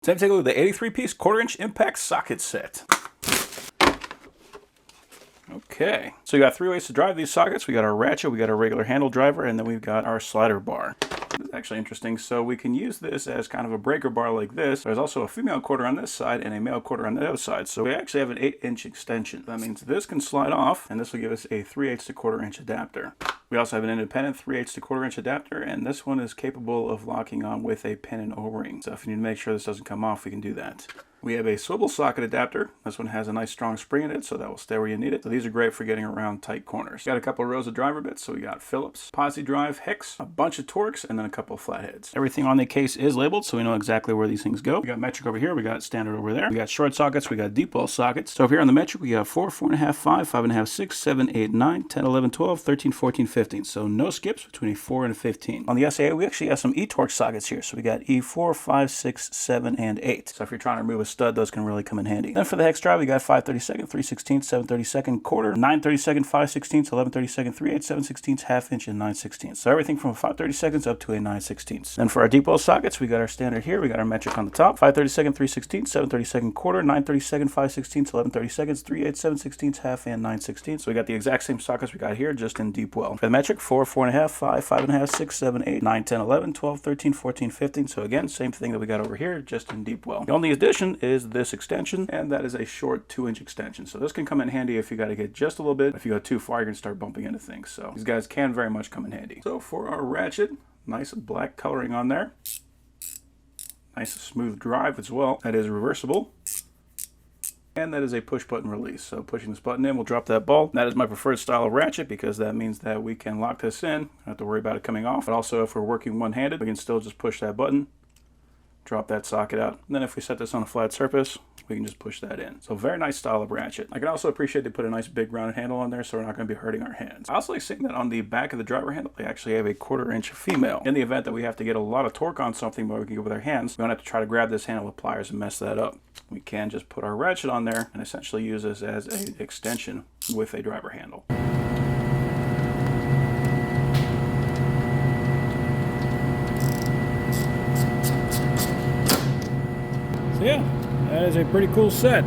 Time to take a look at the 83-piece quarter-inch impact socket set. Okay, so you got 3 ways to drive these sockets. We got our ratchet, we got our regular handle driver, and then we've got our slider bar. This is actually interesting. So we can use this as kind of a breaker bar like this. There's also a female quarter on this side and a male quarter on the other side. So we actually have an 8-inch extension. That means this can slide off, and this will give us a 3/8 to quarter-inch adapter. We also have an independent 3/8 to quarter-inch adapter, and this one is capable of locking on with a pin and O-ring. So if you need to make sure this doesn't come off, we can do that. We have a swivel socket adapter. This one has a nice strong spring in it, so that will stay where you need it. So these are great for getting around tight corners. Got a couple of rows of driver bits, so we got Phillips, Posi drive, Hex, a bunch of Torx, and then a couple of flatheads. Everything on the case is labeled, so we know exactly where these things go. We got metric over here, we got standard over there. We got short sockets, we got deep well sockets. So over here on the metric, we got 4, 4.5, 5, 5.5, 6, 7, 8, 9, 10, 11, 12, 13, 14, 15. So no skips between a 4 and a 15. On the SAE, we actually have some E-Torx sockets here. So we got E4, 5, 6, 7, and 8. So if you're trying to remove a stud, those can really come in handy. Then for the hex drive, we got 5/32, 3/16, 7/32 quarter, 9/32, 5/16, 11/32, 3/8, 7/16, half-inch, and 9/16. So everything from a 5/32 up to a 9/16. Then for our deep well sockets, we got our standard here. We got our metric on the top, 5/32, 3/16, 7/32 quarter, 9/32, 5/16, 11/32, 3/8, 7/16, half, and 9/16. So we got the exact same sockets we got here, just in deep well. For the metric, 4, 4.5, 5, 5.5, 6, 7, 8, 9, 10, 11, 12, 13, 14, 15. So again, same thing that we got over here, just in deep well. The only addition is this extension, and that is a short 2-inch extension. So this can come in handy if you got to get just a little bit. If you go too far, you're going to start bumping into things. So these guys can very much come in handy. So for our ratchet, nice black coloring on there. Nice smooth drive as well. That is reversible. And that is a push button release. So pushing this button in will drop that ball. That is my preferred style of ratchet because that means that we can lock this in. Don't have to worry about it coming off. But also if we're working one-handed, we can still just push that button, drop that socket out. And then if we set this on a flat surface, we can just push that in. So very nice style of ratchet. I can also appreciate they put a nice big rounded handle on there so we're not going to be hurting our hands. I also like seeing that on the back of the driver handle, they actually have a 1/4-inch female. In the event that we have to get a lot of torque on something but we can go with our hands, we don't have to try to grab this handle with pliers and mess that up. We can just put our ratchet on there and essentially use this as an extension with a driver handle. So yeah, that is a pretty cool set.